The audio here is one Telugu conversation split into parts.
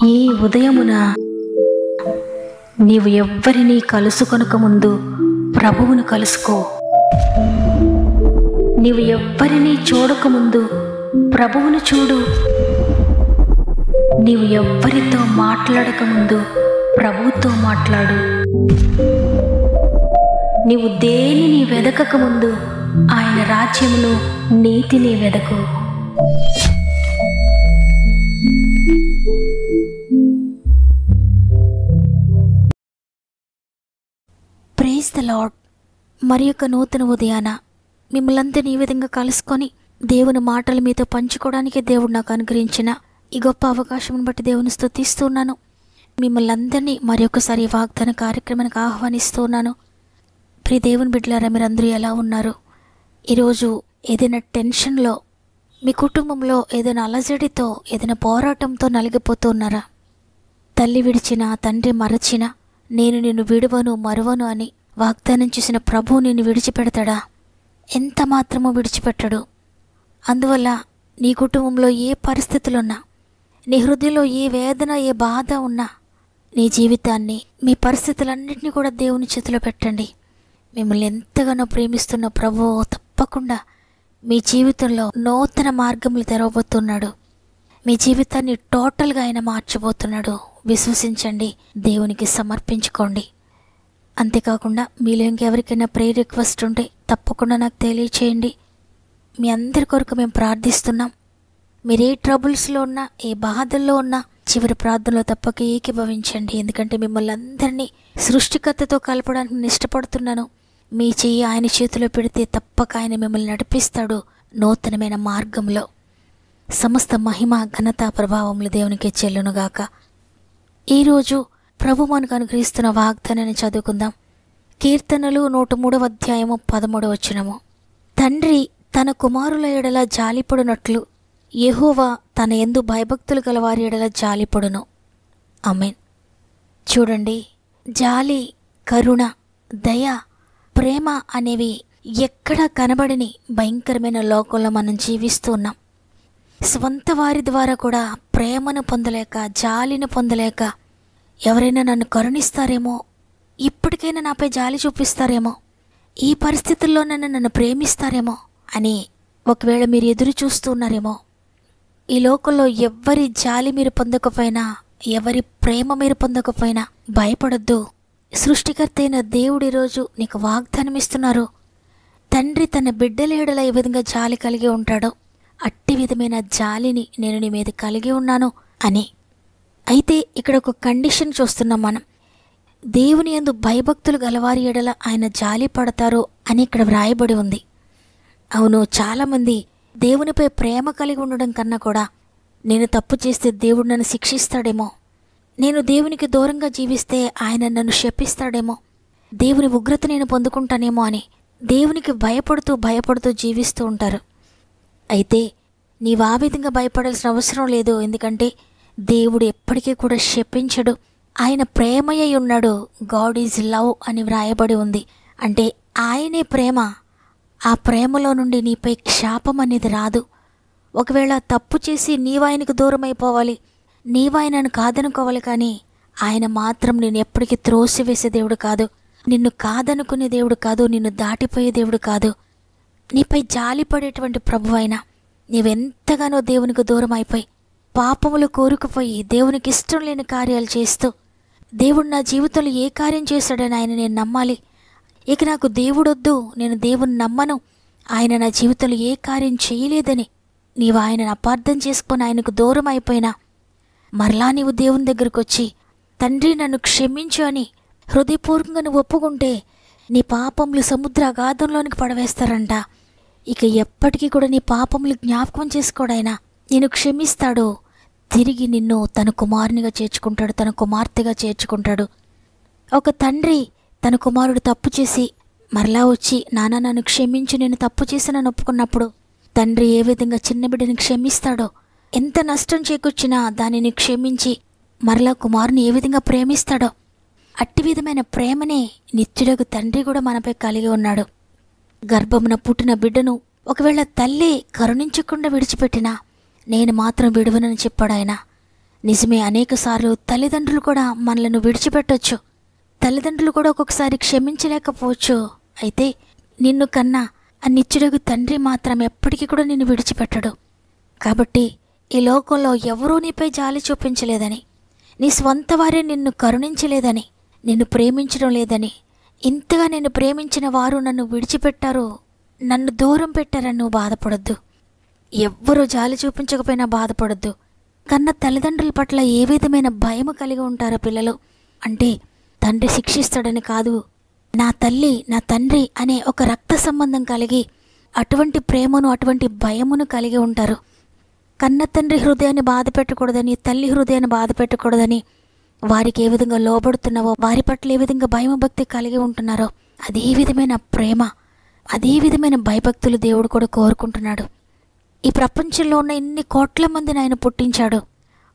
ఈ ఉదయమున నీవు ఎవ్వరినీ కలుసుకొనక ముందు ప్రభువును కలుసుకో. నీవు ఎవ్వరినీ చూడకముందు ప్రభువును చూడు. నీవు ఎవ్వరితో మాట్లాడకముందు ప్రభువుతో మాట్లాడు. నీవు దేనిని వెదకకముందు ఆయన రాజ్యమును నీతిని వెదకు. Praise the lord. మరి యొక్క నూతన ఉదయాన మిమ్మల్ందరినీ ఈ విధంగా కలుసుకొని దేవుని మాటలు మీతో పంచుకోవడానికి దేవుడు నాకు అనుగ్రహించిన ఈ గొప్ప అవకాశం బట్టి దేవుని స్తుతిస్తున్నాను. మిమ్మల్ని అందరినీ మరి ఒకసారి వాగ్దాన కార్యక్రమానికి ఆహ్వానిస్తున్నాను. ప్రియ దేవుని బిడ్డలారా, మీరందరూ ఎలా ఉన్నారు? ఈరోజు ఏదైనా టెన్షన్లో, మీ కుటుంబంలో ఏదైనా అలజడితో, ఏదైనా పోరాటంతో నలిగిపోతున్నారా? తల్లి విడిచిన, తండ్రి మరచిన, నేను నిన్ను విడువను మరువను అని వాగ్దానం చేసిన ప్రభువు నిన్ను విడిచిపెడతాడా? ఎంత మాత్రమో విడిచిపెట్టడు. అందువల్ల నీ కుటుంబంలో ఏ పరిస్థితులున్నా, నీ హృదయంలో ఏ వేదన, ఏ బాధ ఉన్నా, నీ జీవితాన్ని, మీ పరిస్థితులన్నింటినీ కూడా దేవుని చేతిలో పెట్టండి. మిమ్మల్ని ఎంతగానో ప్రేమిస్తున్న ప్రభువు తప్పకుండా మీ జీవితంలో నూతన మార్గములు తెరవబోతున్నాడు. మీ జీవితాన్ని టోటల్గా ఆయన మార్చబోతున్నాడు. విశ్వసించండి, దేవునికి సమర్పించుకోండి. అంతేకాకుండా మీలో ఇంకెవరికైనా ప్రేయర్ రిక్వెస్ట్ ఉంటే తప్పకుండా నాకు తెలియచేయండి. మీ అందరి కొరకు మేము ప్రార్థిస్తున్నాం. మీరు ఏ ట్రబుల్స్లో ఉన్నా, ఏ బాధల్లో ఉన్నా చివరి ప్రార్థనలో తప్పక ఏకీభవించండి. ఎందుకంటే మిమ్మల్ని అందరినీ సృష్టికర్తతో కలపడానికి నేను ఇష్టపడుతున్నాను. మీ చెయ్యి ఆయన చేతిలో పెడితే తప్పక ఆయన మిమ్మల్ని నడిపిస్తాడు నూతనమైన మార్గంలో. సమస్త మహిమ, ఘనత, ప్రభావములు దేవునికి చెల్లునుగాక. ఈరోజు ప్రభు మనకు అనుగ్రహిస్తున్న వాగ్దానాన్ని చదువుకుందాం. కీర్తనలు 103వ అధ్యాయము 13వ వచనము. తండ్రి తన కుమారుల ఎడల జాలిపడునట్లు యెహోవా తన యందు భయభక్తులు గల వారి ఎడల జాలిపడును. ఆమేన్. చూడండి, జాలి, కరుణ, దయ, ప్రేమ అనేవి ఎక్కడా కనబడని భయంకరమైన లోకంలో మనం జీవిస్తూ ఉన్నాం. స్వంత వారి ద్వారా కూడా ప్రేమను పొందలేక, జాలిని పొందలేక, ఎవరైనా నన్ను కరుణిస్తారేమో, ఇప్పటికైనా నాపై జాలి చూపిస్తారేమో, ఈ పరిస్థితుల్లోనైనా నన్ను ప్రేమిస్తారేమో అని ఒకవేళ మీరు ఎదురు చూస్తున్నారేమో. ఈ లోకంలో ఎవ్వరి జాలి మీరు పొందకపోయినా, ఎవరి ప్రేమ మీరు పొందకపోయినా భయపడొద్దు. సృష్టికర్త అయిన దేవుడు ఈరోజు నీకు వాగ్దానం ఇస్తున్నారు. తండ్రి తన బిడ్డల ఎడల ఏ విధంగా జాలి కలిగి ఉంటాడో అట్టి విధమైన జాలిని నేను నీ మీద కలిగి ఉన్నాను అని. అయితే ఇక్కడ ఒక కండిషన్ చూస్తున్నాం మనం. దేవుని యందు భయభక్తులు గలవారి ఎడల ఆయన జాలి పడతారు అని ఇక్కడ వ్రాయబడి ఉంది. అవును, చాలామంది దేవునిపై ప్రేమ కలిగి ఉండడం కన్నా కూడా నేను తప్పు చేస్తే దేవుడు నన్ను శిక్షిస్తాడేమో, నేను దేవునికి దూరంగా జీవిస్తే ఆయన నన్ను శపిస్తాడేమో, దేవుని ఉగ్రత నేను పొందుకుంటానేమో అని దేవునికి భయపడుతూ జీవిస్తూ ఉంటారు. అయితే నీవు ఆ విధంగా భయపడాల్సిన అవసరం లేదు. ఎందుకంటే దేవుడు ఎప్పటికీ కూడా శపించడు. ఆయన ప్రేమయ్య ఉన్నాడు. గాడ్ ఈజ్ లవ్ అని వ్రాయబడి ఉంది. అంటే ఆయనే ప్రేమ. ఆ ప్రేమలో నుండి నీపై శాపం అనేది రాదు. ఒకవేళ తప్పు చేసి నీవు ఆయనకు దూరం అయిపోవాలి, నీవు ఆయనను కాదనుకోవాలి, కానీ ఆయన మాత్రం నేను ఎప్పటికీ త్రోసివేసే దేవుడు కాదు, నిన్ను కాదనుకునే దేవుడు కాదు, నిన్ను దాటిపోయే దేవుడు కాదు. నీపై జాలిపడేటువంటి ప్రభు అయినా నీవెంతగానో దేవునికి దూరం అయిపోయి, పాపములు కోరుకుపోయి, దేవునికి ఇష్టం లేని కార్యాలు చేస్తూ, దేవుడు నా జీవితంలో ఏ కార్యం చేశాడని ఆయన నేను నమ్మాలి, ఇక నాకు దేవుడొద్దు, నేను దేవుని నమ్మను, ఆయన నా జీవితంలో ఏ కార్యం చేయలేదని నీవు ఆయనను అపార్థం చేసుకొని ఆయనకు దూరం అయిపోయినా మరలా నీవు దేవుని దగ్గరకు వచ్చి తండ్రి నన్ను క్షమించు అని హృదయపూర్వకంగా నువ్వు ఒప్పుకుంటే నీ పాపములు సముద్ర అగాధంలోనికి పడవేస్తారంట. ఇక ఎప్పటికీ కూడా నీ పాపములు జ్ఞాపకం చేసుకోడాయన నేను క్షమిస్తాడు. తిరిగి నిన్ను తన కుమారునిగా చేర్చుకుంటాడు, తన కుమార్తెగా చేర్చుకుంటాడు. ఒక తండ్రి తన కుమారుడు తప్పు చేసి మరలా వచ్చి నాన్న నన్ను క్షమించి, నేను తప్పు చేసినని ఒప్పుకున్నప్పుడు తండ్రి ఏ విధంగా చిన్న బిడ్డని క్షమిస్తాడో, ఎంత నష్టం చేకూర్చినా దానిని క్షమించి మరలా కుమారుని ఏ విధంగా ప్రేమిస్తాడో అట్టి విధమైన ప్రేమనే నిత్యుడకు తండ్రి కూడా మనపై కలిగి ఉన్నాడు. గర్భమున పుట్టిన బిడ్డను ఒకవేళ తల్లి కరుణించకుండా విడిచిపెట్టినా నేను మాత్రం విడువనని చెప్పాడు ఆయన. నిజమే, అనేకసార్లు తల్లిదండ్రులు కూడా మనలను విడిచిపెట్టొచ్చు. తల్లిదండ్రులు కూడా ఒక్కొక్కసారి క్షమించలేకపోవచ్చు. అయితే నిన్ను కన్నా ఆ నిత్యుడగు తండ్రి మాత్రం ఎప్పటికీ కూడా నిన్ను విడిచిపెట్టడు. కాబట్టి ఈ లోకంలో ఎవరూ నీపై జాలి చూపించలేదని, నీ స్వంత వారే నిన్ను కరుణించలేదని, నిన్ను ప్రేమించడం లేదని, ఇంతగా నిన్ను ప్రేమించిన వారు నన్ను విడిచిపెట్టారు, నన్ను దూరం పెట్టారని నువ్వు బాధపడొద్దు. ఎవ్వరూ జాలి చూపించకపోయినా బాధపడొద్దు. కన్న తల్లిదండ్రుల పట్ల ఏ విధమైన భయము కలిగి ఉంటారో పిల్లలు అంటే, తండ్రి శిక్షిస్తాడని కాదు, నా తల్లి నా తండ్రి అనే ఒక రక్త సంబంధం కలిగి అటువంటి ప్రేమను అటువంటి భయమును కలిగి ఉంటారు. కన్న తండ్రి హృదయాన్ని బాధ పెట్టకూడదని, తల్లి హృదయాన్ని బాధ పెట్టకూడదని వారికి ఏ విధంగా లోబడుతున్నావో, వారి పట్ల ఏ విధంగా భయభక్తి కలిగి ఉంటున్నారో అదే విధమైన ప్రేమ, అదే విధమైన భయభక్తులు దేవుడు కూడా కోరుకుంటున్నాడు. ఈ ప్రపంచంలో ఉన్న ఇన్ని కోట్ల మందిని ఆయన పుట్టించాడు.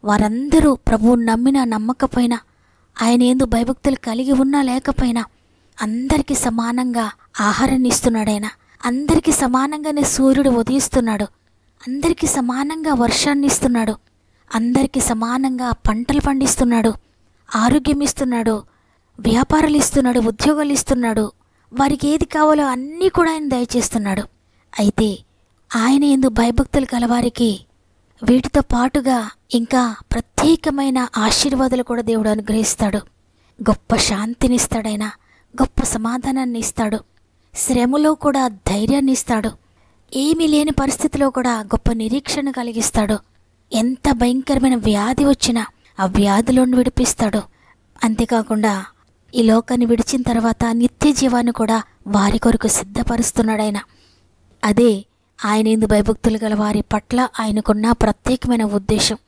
వారందరూ ప్రభువును నమ్మినా నమ్మకపోయినా, ఆయన యందు భయభక్తులు కలిగి ఉన్నా లేకపోయినా అందరికీ సమానంగా ఆహారాన్ని ఇస్తున్నాడు. ఆయన అందరికీ సమానంగానే సూర్యుడు ఉదయిస్తున్నాడు, అందరికీ సమానంగా వర్షాన్ని ఇస్తున్నాడు, అందరికీ సమానంగా పంటలు పండిస్తున్నాడు, ఆరోగ్యం ఇస్తున్నాడు, వ్యాపారాలు ఇస్తున్నాడు, ఉద్యోగాలు ఇస్తున్నాడు. వారికి ఏది కావాలో అన్నీ కూడా ఆయన దయచేస్తున్నాడు. అయితే ఆయన యందు భయభక్తులు కలవారికి వీటితో పాటుగా ఇంకా ప్రత్యేకమైన ఆశీర్వాదాలు కూడా దేవుడు అనుగ్రహిస్తాడు. గొప్ప శాంతినిస్తాడైన, గొప్ప సమాధానాన్ని ఇస్తాడు. శ్రమలో కూడా ధైర్యాన్ని ఇస్తాడు. ఏమీ లేని పరిస్థితిలో కూడా గొప్ప నిరీక్షణ కలిగిస్తాడు. ఎంత భయంకరమైన వ్యాధి వచ్చినా ఆ వ్యాధిలోని విడిపిస్తాడు. అంతేకాకుండా ఈ లోకాన్ని విడిచిన తర్వాత నిత్య జీవాన్ని కూడా వారి కొరకు సిద్ధపరుస్తున్నాడాయన. అదే ఆయన యందు భయభక్తులు గల వారి పట్ల ఆయనకున్న ప్రత్యేకమైన ఉద్దేశం.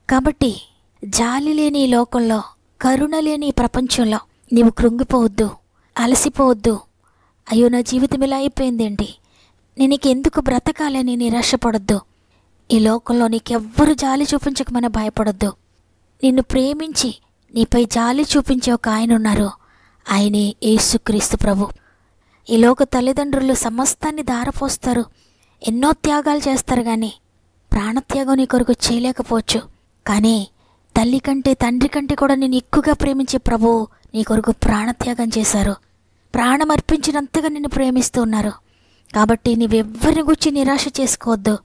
కాబట్టి జాలి లేని ఈ లోకంలో, కరుణ లేని ఈ ప్రపంచంలో నీవు కృంగిపోవద్దు, అలసిపోవద్దు. అయ్యో నా జీవితం ఇలా అయిపోయిందేంటి, నేను నీకెందుకు బ్రతకాలని నిరాశపడొద్దు. ఈ లోకంలో నీకెవ్వరు జాలి చూపించకమని భయపడొద్దు. నిన్ను ప్రేమించి నీపై జాలి చూపించే ఒక ఆయన ఉన్నారు. ఆయనే యేసుక్రీస్తు ప్రభు. ఈ లోక తల్లిదండ్రులు సమస్తాన్ని ధారపోస్తారు, ఎన్నో త్యాగాలు చేస్తారు, కానీ ప్రాణత్యాగం నీ కొరకు చేయలేకపోవచ్చు. కానీ తల్లి కంటే తండ్రి కంటే కూడా నేను ఎక్కువగా ప్రేమించే ప్రభువు నీ కొరకు ప్రాణత్యాగం చేశారు. ప్రాణం అర్పించినంతగా నిన్ను ప్రేమిస్తూ ఉన్నారు. కాబట్టి నీవెవ్వరిని గురించి నిరాశ చేసుకోవద్దు.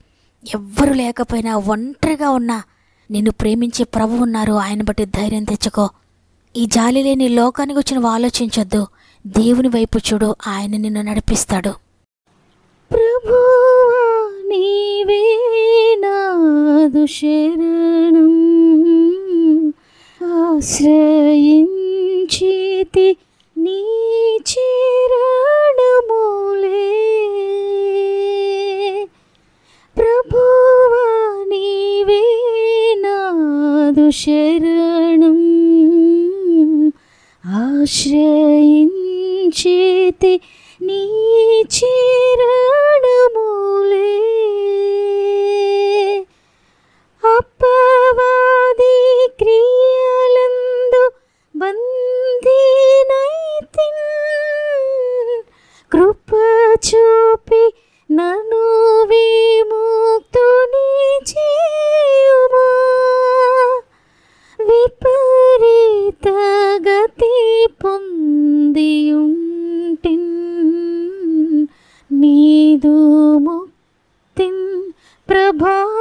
ఎవ్వరు లేకపోయినా, ఒంటరిగా ఉన్నా నిన్ను ప్రేమించే ప్రభు ఉన్నారు. ఆయన బట్టి ధైర్యం తెచ్చుకో. ఈ జాలి లేని లోకానికి వచ్చి నువ్వు ఆలోచించొద్దు. దేవుని వైపు చూడు, ఆయన నిన్ను నడిపిస్తాడు. ప్రభువా నీవే నాదు శరణం, ఆశ్రయించితి నీ చరణములే. ప్రభువా నీవే నాదు శరణం, ఆశ్రయించితి నీ చరణములే. అపవాది క్రియలందు బందీనైతిన్, కృప చూపి నన్ను విముక్తుని చేయుమా. విపరీత గతి పొందియుంటిన్, నీదు ముక్తిన్ ప్రభావింపనిమ్ము.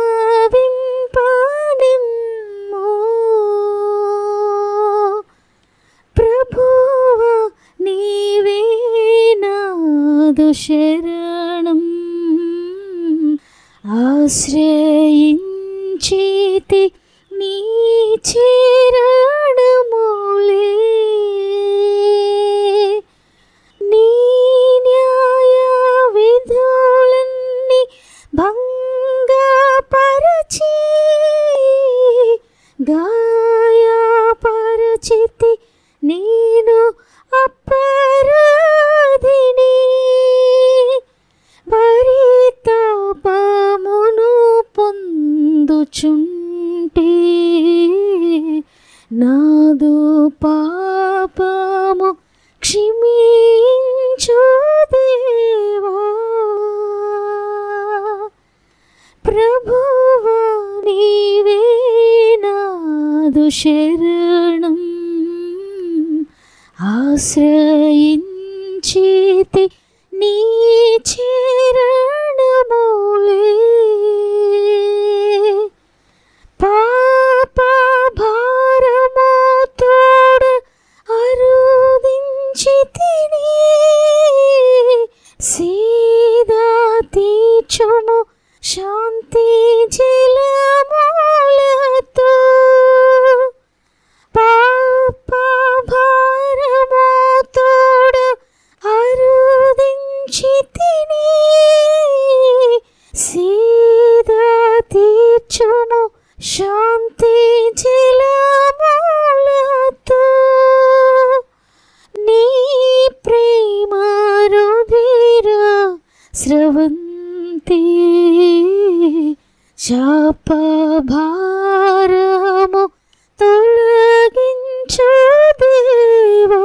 ప్రభువా నీవే నాదు శరణం, ఆశ్రయించితి నీ చరణములే. నీ న్యాయ విధులన్నీ భంగపరచి, గాయపరచితి నేను అపరాధిని. పరితాపమును పొందుచుంటే నాదు పాపము క్షమించు దేవా. ప్రభువా నీవే నా నాదు శరణం ఆశ్రయించితి నీ చరణములే పాప భారము తోడ అరుదించితిని సీదా తీర్చుము శాంతి జలములతో పాప భారము తోడ అరుదించితిని సీదా తీర్చుము శాంతి జలములతో నీ ప్రేమ రుధిర స్రవంతి శాప భారము తొలగించు దేవా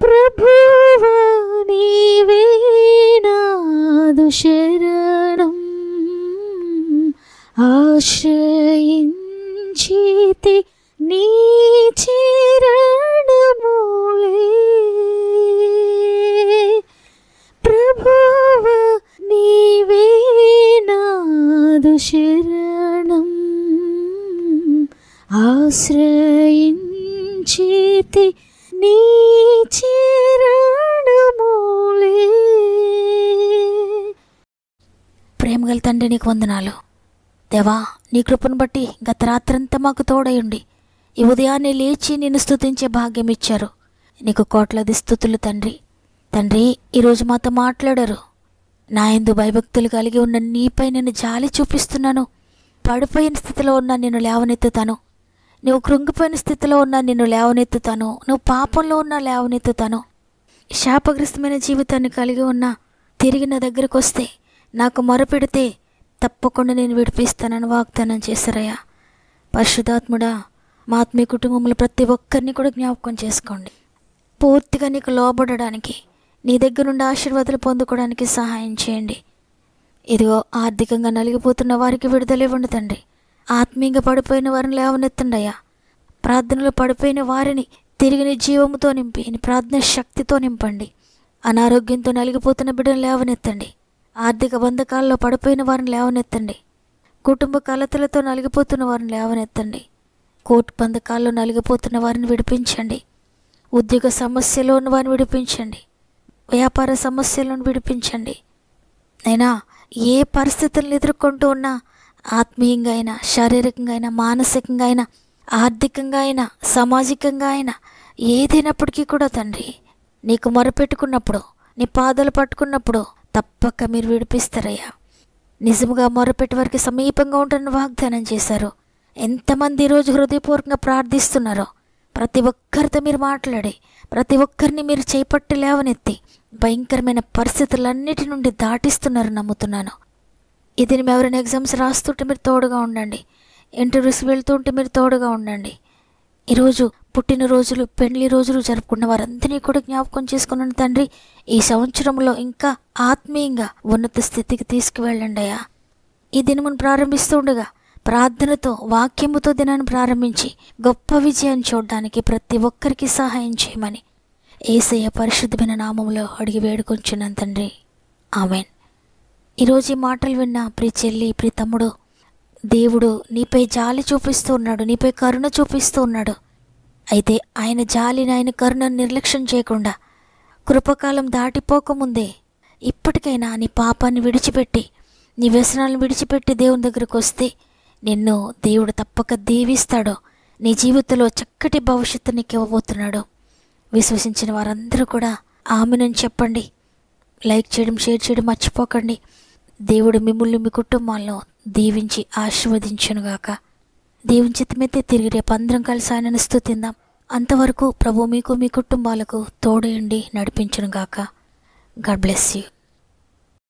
ప్రభువా నీవే నాదు శరణం ఆశ్రయించితి నీ చరణములే ప్రభువా నీవే నాదు శరణం ఆశ్రయించితి నీ చరణములే. ప్రేమగల తండ్రి నీకు వందనాలు దేవా. నీ కృపను బట్టి గత రాత్రంతా మాకు తోడయుండి ఈ ఉదయాన్నే లేచి నిన్ను స్తుతించే భాగ్యం ఇచ్చారు. నీకు కోట్లాది స్తుతులు తండ్రి. తండ్రి ఈరోజు మాతో మాట్లాడారు. నా యందు భయభక్తులు కలిగి ఉన్న నీపై నేను జాలి చూపిస్తున్నాను. పడిపోయిన స్థితిలో ఉన్న నిన్ను లేవనెత్తుతాను. నువ్వు కృంగిపోయిన స్థితిలో ఉన్న నిన్ను లేవనెత్తుతాను. నువ్వు పాపంలో ఉన్న లేవనెత్తుతాను. శాపగ్రస్తమైన జీవితాన్ని కలిగి ఉన్న తిరిగి నా దగ్గరకు వస్తే నాకు మొరపెడితే తప్పకుండా నేను విడిపిస్తానని వాగ్దానం చేశారయ్యా. పరిశుద్ధాత్ముడా, మా ఆత్మీయ కుటుంబంలో ప్రతి ఒక్కరిని కూడా జ్ఞాపకం చేసుకోండి. పూర్తిగా నీకు లోబడడానికి, నీ దగ్గర నుండి ఆశీర్వాదాలు పొందుకోవడానికి సహాయం చేయండి. ఇదిగో ఆర్థికంగా నలిగిపోతున్న వారికి విడుదల ఇవ్వండి తండ్రి. ఆత్మీయంగా పడిపోయిన వారిని లేవనెత్తండి అయ్యా. ప్రార్థనలో పడిపోయిన వారిని తిరిగి నీ జీవముతో నింపి నీ ప్రార్థన శక్తితో నింపండి. అనారోగ్యంతో నలిగిపోతున్న బిడ్డను లేవనెత్తండి. ఆర్థిక బంధకాల్లో పడిపోయిన వారిని లేవనెత్తండి. కుటుంబ కలతలతో నలిగిపోతున్న వారిని లేవనెత్తండి. కోర్టు బంధకాల్లో నలిగిపోతున్న వారిని విడిపించండి. ఉద్యోగ సమస్యలో ఉన్న వారిని విడిపించండి. వ్యాపార సమస్యలను విడిపించండి. అయినా ఏ పరిస్థితులను ఎదుర్కొంటూ ఉన్నా ఆత్మీయంగా అయినా, శారీరకంగా అయినా, మానసికంగా అయినా, ఆర్థికంగా అయినా, సామాజికంగా అయినా ఏదైనప్పటికీ కూడా తండ్రి నీకు మొరపెట్టుకున్నప్పుడు, నీ పాదాలు పట్టుకున్నప్పుడు తప్పక మీరు విడిపిస్తారయ్యా. నిజముగా మొరపెట్టి వారికి సమీపంగా ఉంటారని వాగ్దానం చేశారు. ఎంతమంది ఈరోజు హృదయపూర్వకంగా ప్రార్థిస్తున్నారో ప్రతి ఒక్కరితో మీరు మాట్లాడి ప్రతి ఒక్కరిని మీరు చేపట్టి లేవనెత్తి భయంకరమైన పరిస్థితులన్నిటి నుండి దాటిస్తున్నారు నమ్ముతున్నాను. ఇది మేము ఎవరైనా ఎగ్జామ్స్ రాస్తుంటే మీరు తోడుగా ఉండండి. ఇంటర్వ్యూస్ వెళ్తుంటే మీరు తోడుగా ఉండండి. ఈరోజు పుట్టినరోజులు, పెళ్లి రోజులు జరుపుకున్న వారందరినీ కూడా జ్ఞాపకం చేసుకున్నాను తండ్రి. ఈ సంవత్సరంలో ఇంకా ఆత్మీయంగా ఉన్నత స్థితికి తీసుకువెళ్ళండి అయ్యా. ఈ దినమును ప్రారంభిస్తూ ఉండగా ప్రార్థనతో, వాక్యముతో దినాన్ని ప్రారంభించి గొప్ప విజయాన్ని చూడడానికి ప్రతి ఒక్కరికి సహాయం చేయమని యేసయ్య పరిశుద్ధమైన నామములో అడిగి వేడుకొంచున్నాను తండ్రి. ఆమేన్. ఈరోజు ఈ మాటలు విన్న ప్రియ చెల్లి, ప్రియ తమ్ముడు, దేవుడు నీపై జాలి చూపిస్తూ ఉన్నాడు, నీపై కరుణ చూపిస్తూ ఉన్నాడు. అయితే ఆయన జాలిని, ఆయన కరుణను నిర్లక్ష్యం చేయకుండా కృపకాలం దాటిపోకముందే ఇప్పటికైనా నీ పాపాన్ని విడిచిపెట్టి, నీ వ్యసనాలను విడిచిపెట్టి దేవుని దగ్గరకు వస్తే నిన్ను దేవుడు తప్పక దీవిస్తాడు. నీ జీవితంలో చక్కటి భవిష్యత్తు నీకు ఇవ్వబోతున్నాడు. విశ్వసించిన వారందరూ కూడా ఆమెనని చెప్పండి. లైక్ చేయడం, షేర్ చేయడం మర్చిపోకండి. దేవుడు మిమ్మల్ని, మీ కుటుంబాలను దీవించి ఆశీర్వదించునుగాక. దేవుని చిత్తమైతే తిరిగి రేపు అందరం కలిసి ఆయనను స్తుతిందాం. అంతవరకు ప్రభు మీకు, మీ కుటుంబాలకు తోడేయండి, నడిపించునుగాక. God bless you.